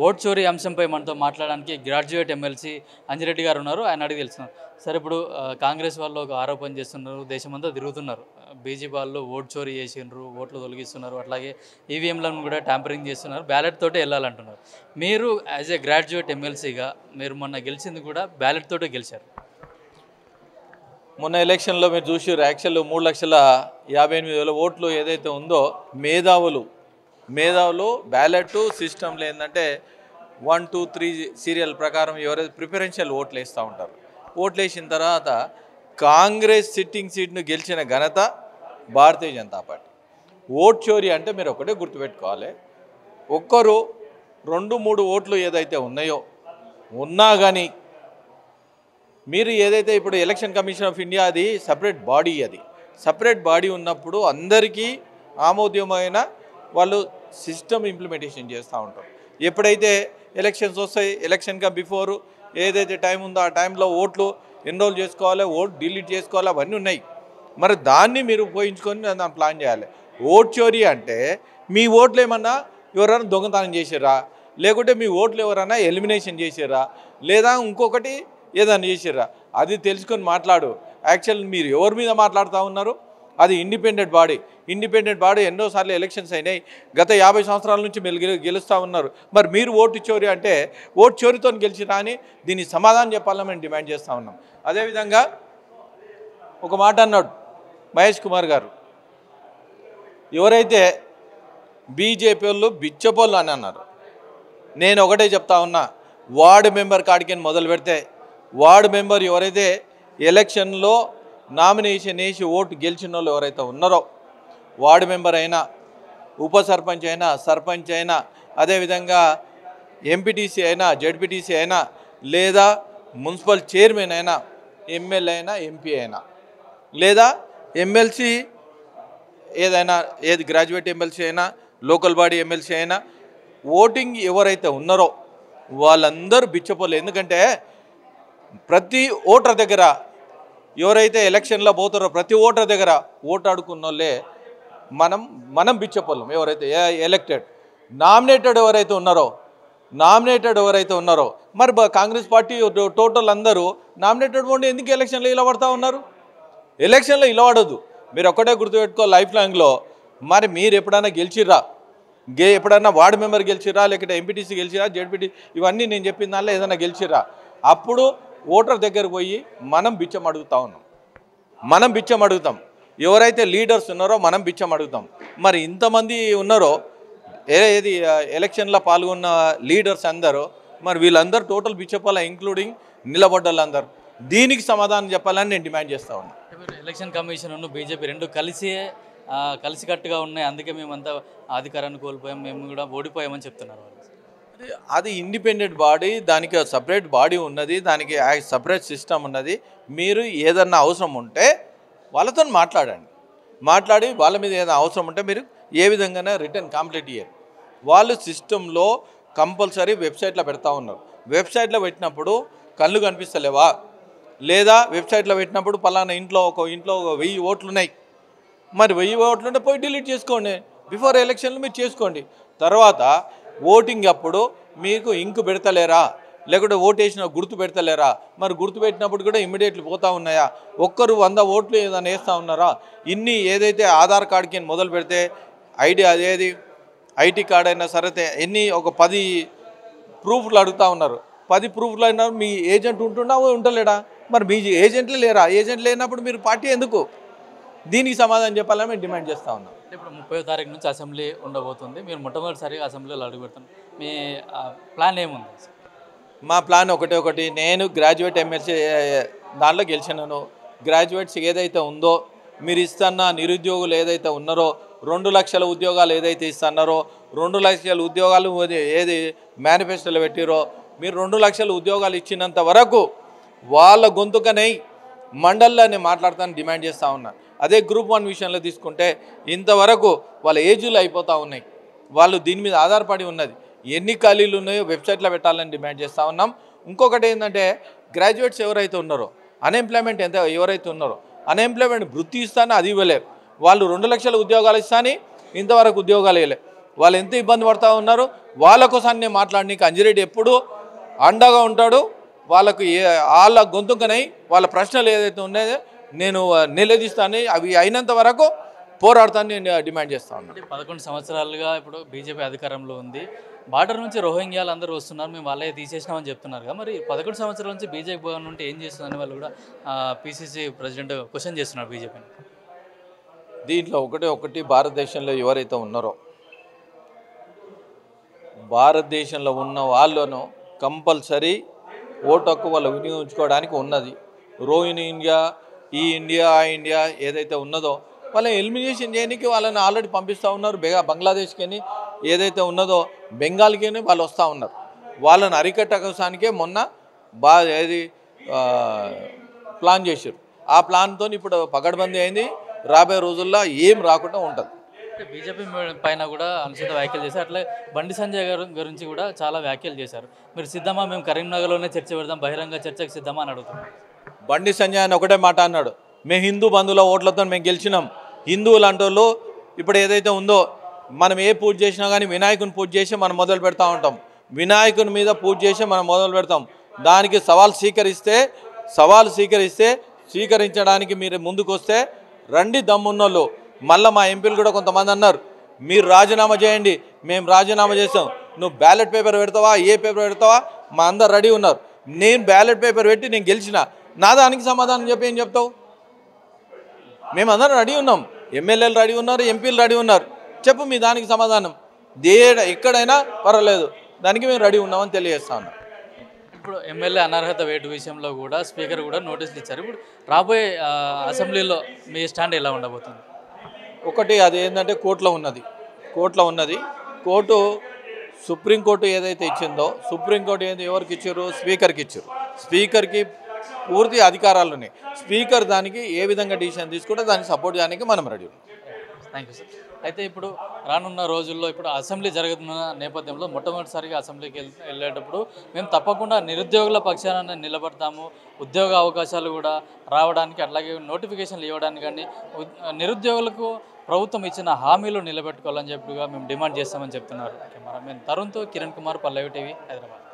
Vote చోరీ అంశంపై మనతో మాట్లాడడానికి గ్రాడ్యుయేట్ ఎమ్మెల్సీ అంజిరెడ్డి గారు ఉన్నారు. ఆయన అడిగి తెలుసుకున్నారు. సరే, ఇప్పుడు కాంగ్రెస్ వాళ్ళు ఒక ఆరోపణ చేస్తున్నారు, దేశమంతా తిరుగుతున్నారు. బీజేపీ వాళ్ళు ఓట్ చోరీ చేసిండ్రు, ఓట్లు తొలగిస్తున్నారు, అట్లాగే ఈవీఎంలను కూడా ట్యాంపరింగ్ చేస్తున్నారు, బ్యాలెట్ తోటే వెళ్ళాలంటున్నారు. మీరు యాజ్ ఏ గ్రాడ్యుయేట్ ఎమ్మెల్సీగా మీరు మొన్న గెలిచింది కూడా బ్యాలెట్ తోటే గెలిచారు. మొన్న ఎలక్షన్లో మీరు చూసారు, యాక్చువల్ 3,58,000 ఓట్లు ఏదైతే ఉందో మేధావులు బ్యాలెట్ సిస్టంలో ఏంటంటే 1, 2, 3 సీరియల్ ప్రకారం ఎవరైతే ప్రిఫరెన్షియల్ ఓట్లు వేస్తూ ఉంటారు. ఓట్లు వేసిన తర్వాత కాంగ్రెస్ సిట్టింగ్ సీట్ను గెలిచిన ఘనత భారతీయ జనతా పార్టీ. ఓట్ చోరీ అంటే మీరు ఒకటే గుర్తుపెట్టుకోవాలి, ఒక్కరు 2, 3 ఓట్లు ఏదైతే ఉన్నా కానీ మీరు ఏదైతే ఇప్పుడు ఎలక్షన్ కమిషన్ ఆఫ్ ఇండియా అది సపరేట్ బాడీ ఉన్నప్పుడు అందరికీ ఆమోదమైన వాళ్ళు సిస్టమ్ ఇంప్లిమెంటేషన్ చేస్తూ ఉంటారు. ఎప్పుడైతే ఎలక్షన్స్ వస్తాయి, ఎలక్షన్గా బిఫోరు ఏదైతే టైం ఉందో ఆ టైంలో ఓట్లు ఎన్రోల్ చేసుకోవాలి, ఓట్ డిలీట్ చేసుకోవాలి, అవన్నీ ఉన్నాయి. మరి దాన్ని మీరు ఉపయోగించుకొని దాన్ని ప్లాన్ చేయాలి. ఓట్ చోరీ అంటే మీ ఓట్లు ఏమన్నా ఎవరైనా దొంగతనం చేసిర్రా, లేకుంటే మీ ఓట్లు ఎవరైనా ఎలిమినేషన్ చేసిర్రా, లేదా ఇంకొకటి ఏదైనా చేసిర్రా, అది తెలుసుకొని మాట్లాడు. యాక్చువల్ మీరు ఎవరి మీద మాట్లాడుతూ ఉన్నారు? అది ఇండిపెండెంట్ బాడీ ఎన్నోసార్లు ఎలక్షన్స్ అయినాయి. గత 50 సంవత్సరాల నుంచి మీరు గెలుస్తూ ఉన్నారు. మరి మీరు ఓటు చోరీ అంటే ఓటు చోరీతో గెలిచిరా అని దీనికి సమాధానం చెప్పాలని మేము డిమాండ్ చేస్తూ ఉన్నాం. అదేవిధంగా ఒక మాట అన్నాడు మహేష్ కుమార్ గారు, ఎవరైతే బీజేపీ వాళ్ళు బిచ్చపోళ్ళు అని అన్నారు. నేను ఒకటే చెప్తా ఉన్నా, వార్డు మెంబర్ కాడికి మొదలు పెడితే వార్డు మెంబర్ ఎవరైతే ఎలక్షన్లో నామినేషన్ వేసి ఓటు గెలిచిన వాళ్ళు ఎవరైతే ఉన్నారో, వార్డు మెంబర్ అయినా, ఉప సర్పంచ్ అయినా, సర్పంచ్ అయినా, అదేవిధంగా ఎంపీటీసీ అయినా, జెడ్పీటీసీ అయినా, లేదా మున్సిపల్ చైర్మన్ అయినా, ఎమ్మెల్యే అయినా, ఎంపీ అయినా, లేదా ఎమ్మెల్సీ ఏదైనా, ఏది గ్రాడ్యుయేట్ ఎమ్మెల్సీ అయినా, లోకల్ బాడీ ఎమ్మెల్సీ అయినా, ఓటింగ్ ఎవరైతే ఉన్నారో వాళ్ళందరూ బిచ్చపోలే. ఎందుకంటే ప్రతి ఓటర్ దగ్గర ఎవరైతే ఎలక్షన్లో పోతారో ప్రతి ఓటర్ దగ్గర ఓటు ఆడుకున్న వాళ్ళే మనం బిచ్చపోలేం. ఎవరైతే ఎలక్టెడ్ నామినేటెడ్ ఎవరైతే ఉన్నారో మరి కాంగ్రెస్ పార్టీ టోటల్ అందరూ నామినేటెడ్ ఉండి ఎందుకు ఎలక్షన్లో ఇలా పడతా ఉన్నారు? ఎలక్షన్లో ఇలా పడద్దు. మీరు ఒక్కటే గుర్తుపెట్టుకో, లైఫ్ లాంగ్లో మరి మీరు ఎప్పుడైనా గెలిచిర్రా, ఎప్పుడన్నా వార్డు మెంబర్ గెలిచిరా, లేకపోతే ఎంపీటీసీ గెలిచిరా, జెడ్పీటీ, ఇవన్నీ నేను చెప్పిన దానిలో ఏదైనా గెలిచిరా, అప్పుడు ఓటర్ దగ్గరకు పోయి మనం బిచ్చం అడుగుతాం. ఎవరైతే లీడర్స్ ఉన్నారో మనం బిచ్చం అడుగుతాం. మరి ఇంతమంది ఉన్నారో ఏది ఎలక్షన్లో పాల్గొన్న లీడర్స్ అందరూ, మరి వీళ్ళందరూ టోటల్ బిచ్చపోలే, ఇంక్లూడింగ్ నిలబడ్డలందరూ. దీనికి సమాధానం చెప్పాలని నేను డిమాండ్ చేస్తా ఉన్నాను. ఎలక్షన్ కమిషన్ బీజేపీ రెండు కలిసికట్టుగా ఉన్నాయి, అందుకే మేమంతా అధికారాన్ని కోల్పోయాం, మేము కూడా ఓడిపోయామని చెప్తున్నారు వాళ్ళు. అది ఇండిపెండెంట్ బాడీ, దానికి సపరేట్ బాడీ ఉన్నది, దానికి సపరేట్ సిస్టమ్ ఉన్నది. మీరు ఏదన్నా అవసరం ఉంటే వాళ్ళతో మాట్లాడి వాళ్ళ మీద ఏదైనా అవసరం ఉంటే మీరు ఏ విధంగానే రిటర్న్ కంప్లీట్ ఇయ్యారు. వాళ్ళు సిస్టంలో కంపల్సరీ వెబ్సైట్లో పెడతా ఉన్నారు. వెబ్సైట్లో పెట్టినప్పుడు కళ్ళు కనిపిస్తలేవా, లేదా వెబ్సైట్లో పెట్టినప్పుడు పలానా ఇంట్లో ఒక 1000 ఓట్లు ఉన్నాయి, మరి 1000 ఓట్లు ఉంటే పోయి డిలీట్ చేసుకోండి. బిఫోర్ ఎలక్షన్లు మీరు చేసుకోండి. తర్వాత ఓటింగ్ అప్పుడు మీకు ఇంకు పెడతలేరా, లేకుంటే ఓటేసిన గుర్తు పెడతలేరా, మరి గుర్తు పెట్టినప్పుడు కూడా ఇమ్మీడియట్లీ పోతూ ఉన్నాయా, ఒక్కరు 100 ఓట్లు ఏదైనా వేస్తూ ఉన్నారా, ఇన్ని ఏదైతే ఆధార్ కార్డుకి మొదలు పెడితే ఐటీ కార్డు అయినా సరే ఎన్ని ఒక 10 ప్రూఫ్లు అడుగుతూ ఉన్నారు. 10 ప్రూఫ్లు అయినా మీ ఏజెంట్ ఉంటలేడా, మరి మీ ఏజెంట్లు లేరా? ఏజెంట్ లేనప్పుడు మీరు పార్టీ ఎందుకు? దీనికి సమాధానం చెప్పాలని మేము డిమాండ్ చేస్తూ ఉన్నాం. ఇప్పుడు 30వ తారీఖు నుంచి అసెంబ్లీ ఉండబోతుంది, మీరు మొట్టమొదటిసారిగా అసెంబ్లీలో అడుగుపెడుతున్నారు, మీ ప్లాన్ ఏముంది? మా ప్లాన్ ఒకటి, నేను గ్రాడ్యుయేట్ ఎమ్మెల్సీ దాంట్లో గెలిచినాను. గ్రాడ్యుయేట్స్ ఏదైతే ఉందో మీరు ఇస్తున్న నిరుద్యోగులు ఏదైతే ఉన్నారో, 2 లక్షల ఉద్యోగాలు ఏదైతే ఇస్తున్నారో, 2 లక్షల ఉద్యోగాలు ఏది మేనిఫెస్టోలో పెట్టిరో, మీరు 2 లక్షల ఉద్యోగాలు ఇచ్చినంత వరకు వాళ్ళ గొంతుకనై మండల్లో నేను మాట్లాడతాను డిమాండ్ చేస్తూ ఉన్నాను. అదే గ్రూప్ 1 విషయంలో తీసుకుంటే ఇంతవరకు వాళ్ళ ఏజీలు అయిపోతూ ఉన్నాయి. వాళ్ళు దీని మీద ఆధారపడి ఉన్నది. ఎన్ని ఖాళీలు ఉన్నాయో వెబ్సైట్లో పెట్టాలని డిమాండ్ చేస్తూ ఉన్నాం. ఇంకొకటి ఏంటంటే గ్రాడ్యుయేట్స్ ఎవరైతే ఉన్నారో, అన్ఎంప్లాయ్మెంట్ ఎవరైతే ఉన్నారో, అన్ఎంప్లాయ్మెంట్ వృత్తి ఇస్తానో అది ఇవ్వలేరు. వాళ్ళు 2 లక్షల ఉద్యోగాలు ఇస్తాని ఇంతవరకు ఉద్యోగాలు ఇవ్వలేరు. వాళ్ళు ఎంత ఇబ్బంది పడుతూ ఉన్నారు, వాళ్ళ కోసం నేను మాట్లాడనీకి అంజిరెడ్డి ఎప్పుడూ అండగా ఉంటాడు. వాళ్ళకు వాళ్ళ గొంతుకనై వాళ్ళ ప్రశ్నలు ఏదైతే ఉన్నాయో నేను నిలదీస్తాను, అవి అయినంత వరకు పోరాడతాను నేను డిమాండ్ చేస్తా ఉన్నాను. 11 సంవత్సరాలుగా ఇప్పుడు బీజేపీ అధికారంలో ఉంది. బార్డర్ నుంచి రోహింగ్యాలు అందరూ వస్తున్నారు, మేము వాళ్ళే తీసేసినామని చెప్తున్నారు కదా, మరి 11 సంవత్సరాల నుంచి బీజేపీ భవన్ ఉంటే ఏం చేస్తుందని వాళ్ళు కూడా పీసీసీ ప్రెసిడెంట్ క్వశ్చన్ చేస్తున్నారు బీజేపీని. దీంట్లో ఒకటి భారతదేశంలో ఎవరైతే ఉన్నారో భారతదేశంలో ఉన్న వాళ్ళను కంపల్సరీ ఓటు హక్కు వాళ్ళు వినియోగించుకోవడానికి ఉన్నది. ఇండియా, ఈ ఇండియా, ఆ ఇండియా ఏదైతే ఉన్నదో వాళ్ళని ఎలిమినేషన్ చేయడానికి వాళ్ళని ఆల్రెడీ పంపిస్తూ ఉన్నారు. బంగ్లాదేశ్కి ఏదైతే ఉన్నదో బెంగాల్కి వాళ్ళు వస్తూ ఉన్నారు. వాళ్ళని అరికట్టకోసానికే మొన్న ఏది ప్లాన్ చేశారు. ఆ ప్లాన్తో ఇప్పుడు పకడ్బందీ అయింది. రాబోయే రోజుల్లో ఏం రాకుండా ఉంటుంది. బీజేపీ పైన కూడా అనుచిత వ్యాఖ్యలు చేశారు. అట్లే బండి సంజయ్ గారు గురించి కూడా చాలా వ్యాఖ్యలు చేశారు. మీరు సిద్ధమా, మేము కరీంనగర్లోనే చర్చ పెడదాం, బహిరంగ చర్చకు సిద్ధమా అని అడుగుతున్నాం. బండి సంజయ్ అని ఒకటే మాట అన్నాడు, మేము హిందూ బంధువుల ఓట్లతో మేము గెలిచినాం. హిందువులు అంటోళ్ళు ఇప్పుడు ఏదైతే ఉందో మనం ఏ పూజ చేసినా కానీ వినాయకుని పూజ చేసి మనం మొదలు పెడతా ఉంటాం. వినాయకుని మీద పూజ చేసి మనం మొదలు పెడతాం. దానికి సవాల్ స్వీకరించడానికి మీరు ముందుకు వస్తే రండి దమ్మున్నోళ్ళు. మళ్ళీ మా ఎంపీలు కూడా కొంతమంది అన్నారు, మీరు రాజీనామా చేయండి, మేము రాజీనామా చేస్తాం, నువ్వు బ్యాలెట్ పేపర్ పెడతావా, ఏ పేపర్ పెడతావా, మా అందరు రెడీ ఉన్నారు. నేను బ్యాలెట్ పేపర్ పెట్టి నేను గెలిచిన, నా దానికి సమాధానం చెప్పి ఏం చెప్తావు? మేమందరం రెడీ ఉన్నాం, ఎమ్మెల్యేలు రెడీ ఉన్నారు, ఎంపీలు రెడీ ఉన్నారు. చెప్పు మీ దానికి సమాధానం. ఎక్కడైనా పర్వాలేదు, దానికి మేము రెడీ ఉన్నామని తెలియజేస్తా ఉన్నాం. ఇప్పుడు ఎమ్మెల్యే అనర్హత వేటు విషయంలో కూడా స్పీకర్ కూడా నోటీసులు ఇచ్చారు. ఇప్పుడు రాబోయే అసెంబ్లీలో మీ స్టాండ్ ఎలా ఉండబోతుంది? ఒకటి అది ఏంటంటే కోర్టులో ఉన్నది. కోర్టు సుప్రీంకోర్టు ఏదైతే ఇచ్చిందో, సుప్రీంకోర్టు ఎవరికి ఇచ్చారు? స్పీకర్కి ఇచ్చారు. స్పీకర్కి పూర్తి అధికారాలు ఉన్నాయి. స్పీకర్ దానికి ఏ విధంగా డిసిషన్ తీసుకుంటే దానికి సపోర్ట్ చేయడానికి మనం రెడీ ఉన్నాం. Thank you sir. అయితే ఇప్పుడు రానున్న రోజుల్లో ఇప్పుడు అసెంబ్లీ జరుగుతున్న నేపథ్యంలో మొట్టమొదటిసారిగా అసెంబ్లీకి వెళ్ళేటప్పుడు మేము తప్పకుండా నిరుద్యోగుల పక్షాన నిలబడతాము, ఉద్యోగ అవకాశాలు కూడా రావడానికి, అట్లాగే నోటిఫికేషన్లు ఇవ్వడానికి కానీ నిరుద్యోగులకు ప్రభుత్వం ఇచ్చిన హామీలు నిలబెట్టుకోవాలని చెప్పిగా మేము డిమాండ్ చేస్తామని చెప్తున్నారు. కెమెరామెన్ తరుణ్తో కిరణ్ కుమార్, పల్లవి టీవీ, హైదరాబాద్.